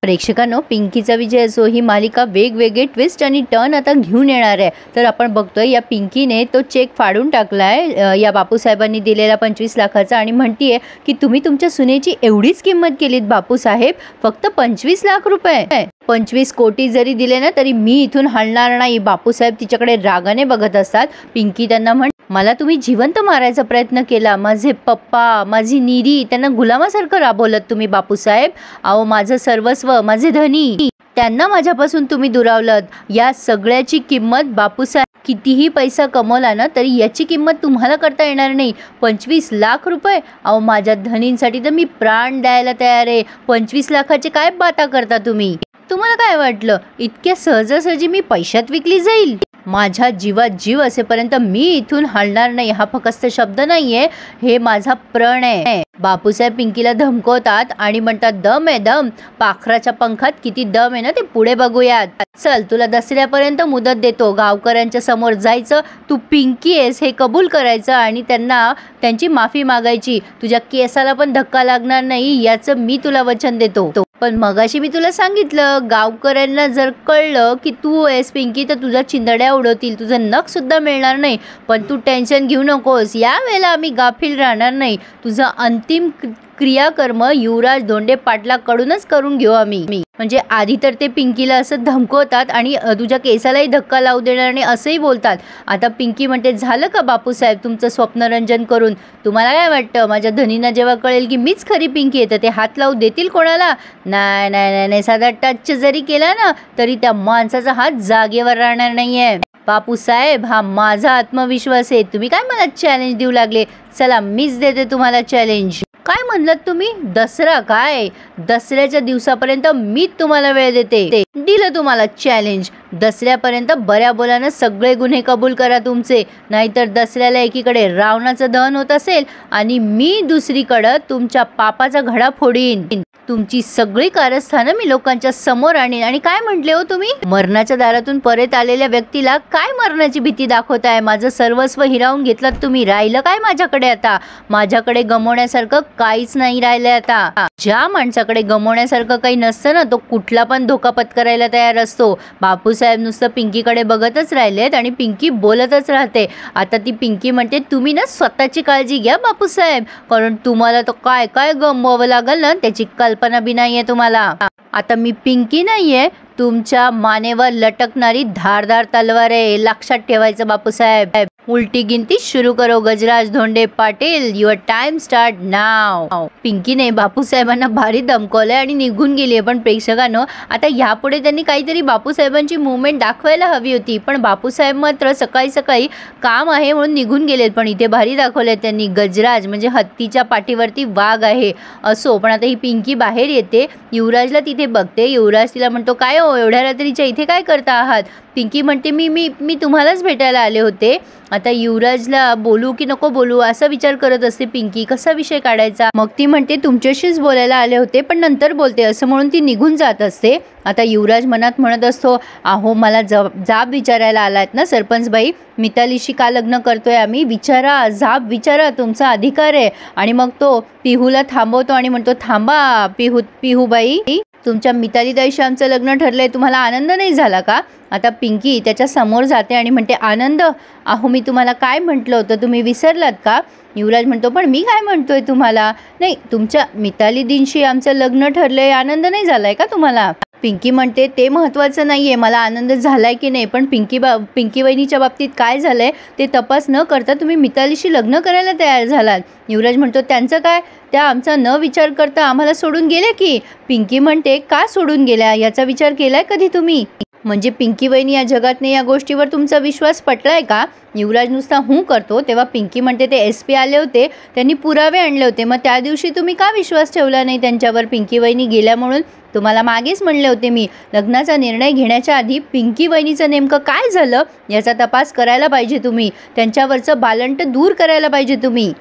प्रेक्षकांनो, पिंकीचा विजय असो ही मालिका वेगवेगळे ट्विस्ट आणि टर्न आता घेऊन येणार आहे. तर आपण बघतोय या पिंकीने तो चेक फाडून टाकलाय या बापूसाहेबांनी दिलेला 25 लाखाचा आणि म्हणतीये की तुम्ही तुमच्या सुनेची एवढीच किंमत केलीत बापूसाहेब, फक्त 25 लाख रुपये. 25 कोटी जरी दिले ना तरी मी इथून हलणार नाही. बापूसाहेब तिच्याकडे रागाने बघत असतात. पिंकी त्यांना मला तुम्ही जिवंत मारायचा प्रयत्न केला. माझे पप्पा, माझी नीरी, त्यांना गुलामासारखं राबवलं तुम्ही बापूसाहेब. अहो, माझं सर्वस्व, माझे धनी, त्यांना माझ्यापासून तुम्ही दुरावलत. या सगळ्याची किंमत बापूसाहेब कितीही पैसा कमवला ना तरी याची किंमत तुम्हाला करता येणार नाही. 25 लाख रुपये. अहो, माझ्या धनींसाठी तर मी प्राण द्यायला तयार आहे. 25 लाखाचे काय बाता करता तुम्ही? तुम्हाला काय वाटलं इतक्या सहजासहजी मी पैशात विकली जाईल? माझ्या जीवात जीव असेपर्यंत मी इथून हलणार नाही. हा फक्त शब्द नाहीये, हे माझा प्रण आहे. बापूसाहेब पिंकीला धमकवतात आणि म्हणतात दम आहे दम. पाखराच्या पंखात किती दम आहे ना ते पुढे बघूयात. चल, तुला दसऱ्यापर्यंत मुदत देतो. गावकऱ्यांच्या समोर जायचं, तू पिंकी आहेस हे कबूल करायचं आणि त्यांना त्यांची माफी मागायची. तुझ्या केसाला पण धक्का लागणार नाही याचं मी तुला वचन देतो. पण मगाशी मी तुला सांगितलं, गावकऱ्यांना जर कळलं की तू आहेस पिंकी तर तुझा चिंदड्या उडवतील, तुझं नख सुद्धा मिळणार नाही. पण तू टेन्शन घेऊ नकोस, या वेळेला आम्ही गाफील राहणार नाही. तुझं अंतिम क्रियाकर्म युवराज धोंडे पाटलाकडूनच करून घेऊ आम्ही. म्हणजे आधी तर ते पिंकीला असं धमकवतात आणि तुझ्या केसालाही धक्का लावू देणार नाही असंही बोलतात. आता पिंकी म्हणते झालं का बापूसाहेब तुमचं स्वप्नरंजन करून? तुम्हाला काय वाटतं माझ्या धनींना जेव्हा कळेल की मीच खरी पिंकी आहे तर ते हात लावू देतील कोणाला? नाही नाही नाही, साधा टच जरी केला ना तरी त्या माणसाचा हात जागेवर राहणार नाहीये. बापूसाहेब, हा माझा आत्मविश्वास आहे. तुम्ही काय मला चॅलेंज देऊ लागले? चला, मीच देते तुम्हाला चॅलेंज. काय म्हणलात तुम्ही? दसरा काय? दसऱ्याच्या दिवसापर्यंत मी तुम्हाला वेळ देते. दिलं तुम्हाला चॅलेंज. दसऱ्यापर्यंत बऱ्या बोलानं सगळे गुन्हे कबूल करा तुमचे, नाहीतर दसऱ्याला एकीकडे रावणाचं दहन होत असेल आणि मी दुसरीकडं तुमच्या पापाचा घडा फोडीन. तुमची सगळी कारस्थानं मी लोकांच्या समोर आणीन. आणि काय म्हटले हो तुम्ही? मरणाच्या दारातून परत आलेल्या व्यक्तीला काय मरणाची भीती दाखवताय? माझं सर्वस्व हिरावून घेतलात तुम्ही. राहिलं काय माझ्याकडे आता? माझ्याकडे गमवण्यासारखं काहीच नाही राहिलंय आता. ज्या माणसाकडे गमवण्यासारखं काही नसतं ना तो कुठला पण धोका पत्करायला तयार असतो. बापूसाहेब नुसतं पिंकीकडे बघतच राहिलेत आणि पिंकी बोलतच राहते. आता ती पिंकी म्हणते तुम्ही ना स्वतःची काळजी घ्या बापूसाहेब, कारण तुम्हाला तो काय काय गमवावं लागल ना त्याची कल्पना बी नाहीये तुम्हाला. आता मी पिंकी नाहीये, तुमच्या मानेवर लटकणारी धारदार तलवार आहे, लक्षात ठेवायचं बापूसाहेब. उलटी गिनती शुरू करो गजराज धोंडे पाटील. युअर टाइम स्टार्ट नाव. पिंकीने बापूसाहेबांना भारी धमकवलंय आणि निघून गेली. पण प्रेक्षकांनो, आता यापुढे त्यांनी काहीतरी बापूसाहेबांची मुवमेंट दाखवायला हवी होती. पण बापूसाहेब मात्र सकाळी सकाळी काम आहे म्हणून निघून गेलेत. पण इथे भारी दाखवलंय त्यांनी. गजराज म्हणजे हत्तीच्या पाठीवरती वाघ आहे असो. पण आता ही पिंकी बाहेर येते, युवराजला तिथे बघते. युवराज तिला म्हणतो काय हो एवढ्या रात्रीच्या इथे काय करता आहात? पिंकी म्हणते मी मी मी तुम्हालाच भेटायला आले होते. आता युवराजला बोलू की नको बोलू असा विचार करत असते पिंकी, कसा विषय काढायचा. मग ती म्हणते तुमच्याशीच बोलायला आले होते पण नंतर बोलते असं म्हणून ती निघून जात असते. आता युवराज मनात म्हणत असतो अहो मला जाब विचारायला आलात ना सरपंच बाई, मितालीशी का लग्न करतोय आम्ही? विचारा, जाब विचारा, तुमचा अधिकार आहे. आणि मग तो पिहूला थांबवतो आणि म्हणतो थांबा पिहूबाई, तुमच्या मितालीताईशी आमचं लग्न ठरलंय, तुम्हाला आनंद नाही झाला का? आता पिंकी त्याच्या समोर जाते आणि म्हणते आनंद? अहो मी तुम्हाला काय म्हटलं होतं, तुम्ही विसरलात का? युवराज म्हणतो पण मी काय म्हणतोय तुम्हाला? नाही, तुमच्या मितालीदींशी आमचं लग्न ठरलंय, आनंद नाही झालाय का तुम्हाला? पिंकी म्हणते ते महत्त्वाचं नाहीये, मला आनंद झालाय की नाही, पण पिंकी वहिनीच्या बाबतीत काय झालंय ते तपास न करता तुम्ही मितालीशी लग्न करायला तयार झालात. युवराज म्हणतो त्यांचं काय? त्या आमचा न विचार करता आम्हाला सोडून गेल्या की. पिंकी म्हणते का सोडून गेल्या याचा विचार केलाय कधी तुम्ही? म्हणजे पिंकी वहिनी या जगात नाही या गोष्टीवर तुमचा विश्वास पटलाय का? युवराज नुसता हूं करतो. तेव्हा पिंकी म्हणते ते SP आले होते, त्यांनी पुरावे आणले होते, मग त्या दिवशी तुम्ही का विश्वास ठेवला नाही त्यांच्यावर? पिंकी वहिनी गेल्या म्हणून तुम्हाला मागेच म्हणले होते मी, लग्नाचा निर्णय घेण्याच्या आधी पिंकी वहिनीचं नेमकं काय झालं याचा तपास करायला पाहिजे तुम्ही. त्यांच्यावरचं बालंट दूर करायला पाहिजे तुम्ही.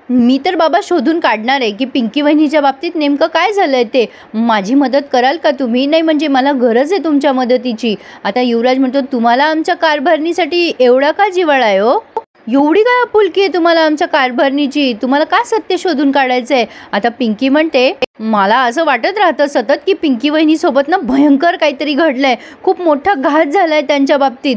मी तर बाबा शोधून काढणार आहे की पिंकी वहिनीच्या बाबतीत नेमकं काय झालंय ते. माझी मदत कराल का तुम्ही? नाही म्हणजे मला गरज आहे तुमच्या मदतीची. आता युवराज म्हणतो तुम्हाला आमच्या कारभारणीसाठी एवढा का जिव्हाळा आहे हो? एवढी काय आपुलकी आहे तुम्हाला आमच्या कारभारणीची, तुम्हाला का सत्य शोधून काढायचंय? आता पिंकी म्हणते, मला असं वाटत राहतं सतत की पिंकी वहिनीसोबत ना भयंकर काहीतरी घडलंय, खूप मोठा घात झालाय त्यांच्या बाबतीत.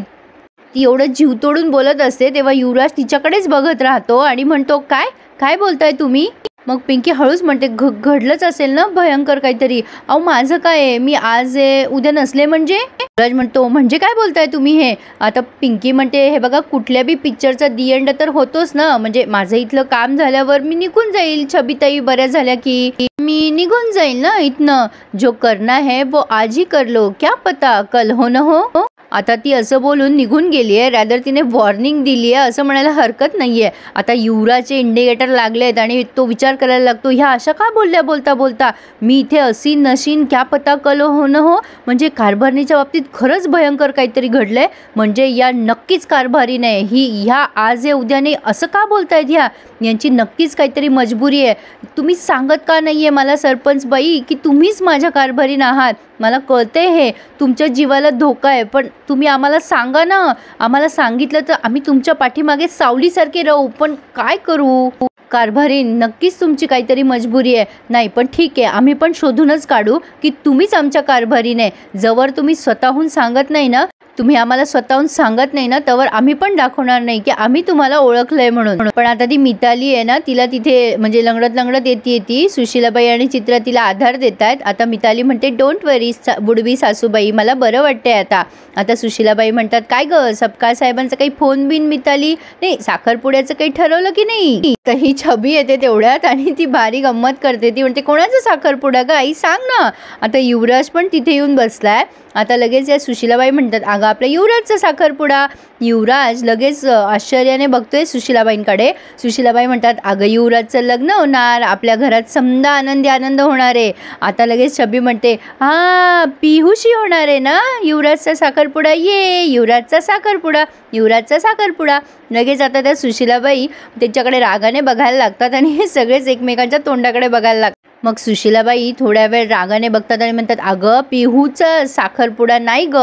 ती एवढं जीव तोडून बोलत असते तेव्हा युवराज तिच्याकडेच बघत राहतो आणि म्हणतो, काय काय बोलताय तुम्ही? मग पिंकी हळूच म्हणते, घडलंच असेल ना भयंकर काहीतरी. अहो माझं काय आहे, मी आज उद्या नसले म्हणजे? युवराज म्हणतो, म्हणजे काय बोलताय तुम्ही हे? आता पिंकी म्हणते, हे बघा कुठल्या बी पिक्चरचा दी एंड तर होतोच ना, म्हणजे माझं इथलं काम झाल्यावर मी निघून जाईल, छबिताई बऱ्या झाल्या की मी निघून जाईल ना इथनं. जो करना है वो आज ही कर लो, क्या पता कल हो न हो. आता ती असं बोलून निघून गेली आहे, रॅदर तिने वॉर्निंग दिली आहे असं म्हणायला हरकत नाही आहे. आता युवराजचे इंडिकेटर लागलेत आणि तो विचार करायला लागतो, ह्या अशा का बोलल्या बोलता बोलता, मी इथे असी नशीन, क्या पता कल हो न हो. म्हणजे कारभारणीच्या बाबतीत खरंच भयंकर काहीतरी घडलंय, म्हणजे या नक्कीच कारभारी नाही, ही ह्या आज आहे उद्या नाही असं का बोलतायत, ह्या यांची नक्कीच काहीतरी मजबुरी आहे. तुम्ही सांगत का नाही आहे मला सरपंच बाई की तुम्हीच माझ्या कारभारीण आहात? मला कळतंय हे तुमच्या जीवाला धोका आहे, पण तुम्ही आम्हाला सांगा ना. आम्हाला सांगितलं तर आम्ही तुमच्या पाठीमागे सावलीसारखे राहू, पण काय करू? कारभारी नक्कीच तुमची काहीतरी मजबुरी आहे. नाही पण ठीक आहे, आम्ही पण शोधूनच काढू की तुम्हीच आमच्या कारभारी नाही. जवळ तुम्ही स्वतःहून सांगत नाही ना, तुम्ही आम्हाला स्वतःहून सांगत नाही ना, तवर आम्ही पण दाखवणार नाही की आम्ही तुम्हाला ओळखलंय म्हणून. पण आता ती मिताली आहे ना, तिला तिथे म्हणजे लंगडत लंगडत येते ती. सुशीलाबाई आणि चित्रा तिला आधार देत आहेत. आता मिताली म्हणते, डोंट वरी बुडवी सासूबाई, मला बरं वाटतंय आता. आता सुशीलाबाई म्हणतात, काय ग सपकाळ साहेबांचा काही फोन बिन? मिताली, नाही साखरपुड्याचं काही ठरवलं की नाही? तर ही छबी येते तेवढ्यात आणि ती भारी गंमत करते. ती म्हणते, कोणाचा साखरपुडा ग आई, सांग ना. आता युवराज पण तिथे येऊन बसलाय. आता लगेच या सुशीलाबाई म्हणतात, अगं आपल्या युवराजचा साखरपुडा. युवराज लगेच आश्चर्याने बघतोय सुशीलाबाईंकडे. सुशीलाबाई म्हणतात, अगं युवराजचं लग्न होणार, आपल्या घरात समदा आनंदी आनंद होणार आहे. आता लगेच छबी म्हणते, हा पिहूशी होणार आहे ना युवराजचा साखरपुडा, ये युवराजचा साखरपुडा, युवराजचा साखरपुडा. लगेच आता त्या सुशीलाबाई त्याच्याकडे रागाने बघायला लागतात आणि हे सगळेच एकमेकांच्या तोंडाकडे बघायला लागतात. मग सुशीलाबाई थोड्या वेळ रागाने बघतात आणि म्हणतात, अगं पिहूचा साखरपुडा नाही ग,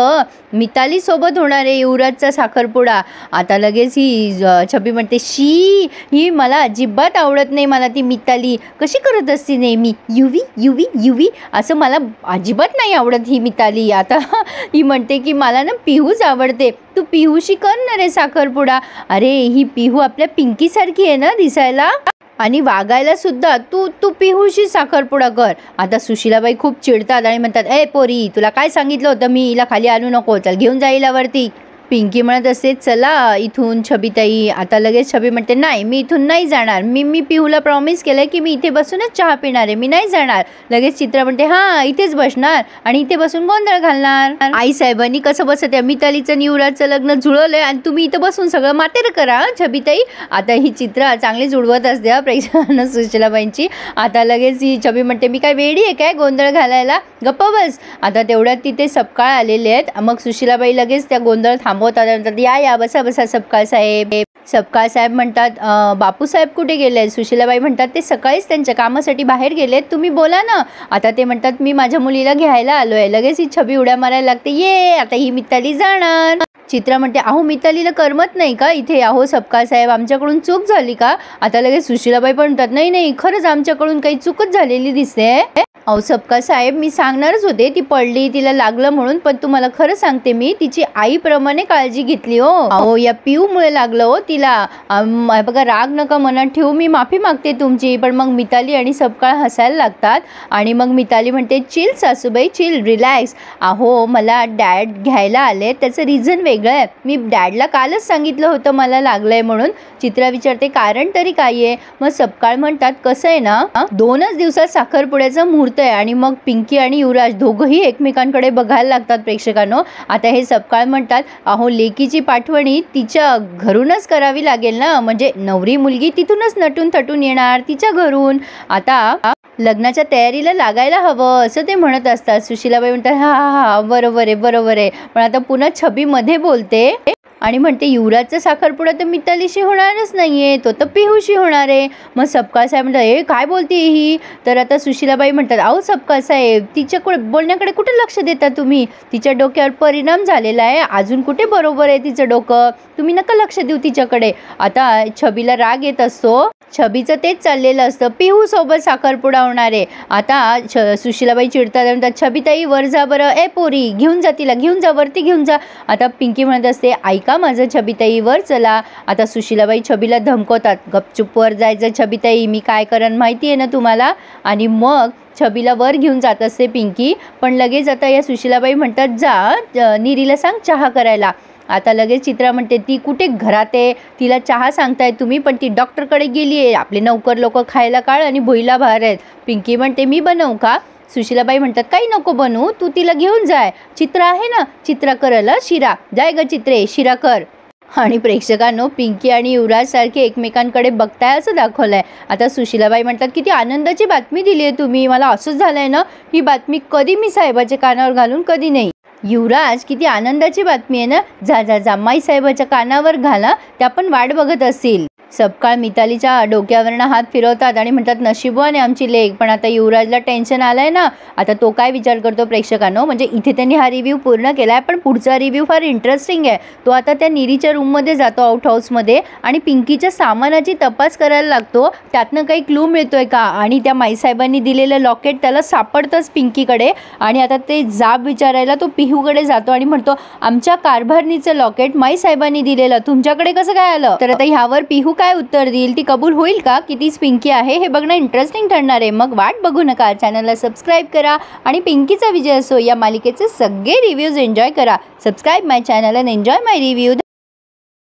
मिताली सोबत होणार आहे युवराजचा साखरपुडा. आता लगेच ही छबी म्हणते, शी ही मला अजिबात आवडत नाही, मला ती मिताली कशी करत असते नेहमी युवी युवी युवी, असं मला अजिबात नाही आवडत ही मिताली. आता ही म्हणते की मला ना पिहूच आवडते, तू पिहूशी करणार आहे साखरपुडा. अरे ही पिहू आपल्या पिंकीसारखी आहे ना दिसायला आणि वागायला सुद्धा, तू तू पिहूशी साखरपुडा कर. आता सुशीलाबाई खूप चिडतात आणि म्हणतात, ए पोरी, तुला काय सांगितलं होतं मी, हिला खाली आणू नको, चल घेऊन जा हिला वरती. पिंकी म्हणत असते, चला इथून छबिताई. आता लगेच छबी म्हणते, नाही मी इथून नाही जाणार, मी पिहूला प्रॉमिस केलंय की मी इथे बसूनच चहा पिणार आहे, मी नाही जाणार. लगेच चित्रा म्हणते, हा इथेच बसणार आणि इथे बसून गोंधळ घालणार. आई साहेबांनी कसं बसत आहे, मितालीचं युवराजचं लग्न जुळवलंय आणि तुम्ही इथं बसून सगळं मातेर करा छबिताई. आता ही चित्रा चांगली जुळवत असते प्रेक्षकांना सुशीलाबाईंची. आता लगेच ही छबी म्हणते, मी काय वेडी आहे काय गोंधळ घालायला, गप्प बस. आता तेवढ्यात तिथे सपकाळ आलेले आहेत. मग सुशीलाबाई लगेच त्या गोंधळ थांबवतात. या बसा बसा सपकाळ साहेब. सपकाळ साहेब म्हणतात, बापूसाहेब कुठे गेले? सुशीलाबाई म्हणतात, ते सकाळीच त्यांच्या कामासाठी बाहेर गेलेत, तुम्ही बोला ना. आता ते म्हणतात, मी माझ्या मुलीला घ्यायला आलोय. लगेच ही छबी उड्या मारायला लागते, ये आता ही मिताली जाणार. चित्रा म्हणते, अहो मितालीला करमत नाही का इथे? अहो सपकाळ साहेब, आमच्याकडून चूक झाली का? आता लगेच सुशीलाबाई पण म्हणतात, नाही नाही खरंच आमच्याकडून काही चूकच झालेली दिसते. अहो सपकाळ साहेब, मी सांगणारच होते, ती पडली तिला लागलं म्हणून, पण तुम्हाला खरं सांगते, मी तिची आईप्रमाणे काळजी घेतली हो. अहो या पिऊमुळे लागलं हो तिला. बघा राग नका मनात ठेवू, मी माफी मागते तुमची. पण मग मिताली आणि सपकाळ हसायला लागतात आणि मग मिताली म्हणते, चिल सासूबाई चिल, रिलॅक्स. अहो मला डॅड घ्यायला आले, त्याचं रिझन वेगळं आहे, मी डॅडला कालच सांगितलं होतं मला लागलंय म्हणून. चित्रा विचारते, कारण तरी काय आहे? मग सपकाळ म्हणतात, कसं आहे ना, 2च दिवसात साखरपुड्याचा मुहूर्त आहे आणि मग पिंकी आणि युवराज दोघंही एकमेकांकडे बघायला लागतात प्रेक्षकांनो. आता हे सपकाळ म्हणतात, अहो लेकीची पाठवणी तिच्या घरूनच करावी लागेल ना, म्हणजे नवरी मुलगी तिथूनच नटून थटून येणार तिच्या घरून. आता लग्नाच्या तयारीला लागायला हवं असं ते म्हणत असतात. सुशीलाबाई म्हणतात, हा हा हा बरोबर आहे बरोबर आहे. पण आता पुन्हा छबी मध्ये बोलते, आणि म्हणते युवराजचा साखरपुडा तर मितालीशी होणारच नाही आहे, तो तर पिहूशी होणार आहे. मग सपकाळ साहेब म्हणतात हे काय बोलते ही. तर आता सुशीलाबाई म्हणतात अहो सपकाळ साहेब, तिच्या बोलण्याकडे कुठे लक्ष देता तुम्ही, तिच्या डोक्यावर परिणाम झालेला आहे, अजून कुठे बरोबर आहे तिचं डोकं, तुम्ही नका लक्ष देऊ तिच्याकडे. आता छबीला राग येत असतो, छबीचं तेच चाललेलं असतं, पिहू सोबत साखरपुडा होणार आहे. आता सुशीलाबाई चिडतात, म्हणतात छबीताई वर जा बरं, ए पोरी घेऊन जा तिला, घेऊन जा वरती घेऊन जा. आता पिंकी म्हणत असते ऐका माझं छबीताई वर चला. आता सुशीलाबाई छबीला धमकवतात, गपचूप वर जायचं छबीताई, मी काय करन माहिती आहे ना तुम्हाला. आणि मग छबीला वर घेऊन जात असते पिंकी. पण लगेच आता या सुशीलाबाई म्हणतात जा निरीला सांग चहा करायला. आता लगेच चित्रा म्हणते ती कुठे घरात आहे, तिला चहा सांगताय तुम्ही, पण ती डॉक्टरकडे गेली आहे, आपले नौकर लोक खायला काळ आणि भुईला भार आहेत. पिंकी म्हणते मी बनवू का. सुशीलाबाई म्हणतात काही नको बनवू, तू तिला घेऊन जाय, चित्रा आहे ना, चित्रा करल शिरा, जाय ग चित्रे शिरा कर. आणि प्रेक्षकांनो पिंकी आणि युवराज सारखे एकमेकांकडे बघताय असं दाखवलं आहे. आता सुशीलाबाई म्हणतात किती आनंदाची बातमी दिली आहे तुम्ही, मला असंच झालं आहे ना, ही बातमी कधी मी साहेबाच्या कानावर घालून कधी नाही. युवराज किती आनंदाची बातमी आहे ना, जा जा जा माई साहेबाच्या कानावर घाला, त्या पण वाट बघत असतील. सपकाळ मितालीच्या डोक्यावरनं हात फिरवतात आणि म्हणतात नशिबवाने आमची लेक. पण आता युवराजला टेन्शन आलंय ना. आता तो काय विचार करतो प्रेक्षकांनो, म्हणजे इथे त्यांनी हा रिव्ह्यू पूर्ण केला आहे, पण पुढचा रिव्ह्यू फार इंटरेस्टिंग आहे. तो आता त्या निरीच्या रूममध्ये जातो आउट हाऊसमध्ये आणि पिंकीच्या सामानाची तपास करायला लागतो, त्यातनं काही क्लू मिळतोय का. आणि त्या माईसाहेबांनी दिलेलं लॉकेट त्याला सापडतंच पिंकीकडे. आणि आता ते जाब विचारायला तो पिहूकडे जातो आणि म्हणतो आमच्या कारभारणीचं लॉकेट माईसाहेबांनी दिलेलं तुमच्याकडे कसं काय आलं. तर आता ह्यावर पिहू काय उत्तर देईल, ती कबूल होईल का की तीच पिंकी आहे, हे बघणं इंटरेस्टिंग ठरणार आहे. मग वाट बघू नका, चॅनलला सबस्क्राईब करा आणि पिंकीचा विजय असो या मालिकेचे सगळे रिव्ह्यूज एन्जॉय करा. Subscribe my channel and enjoy my review.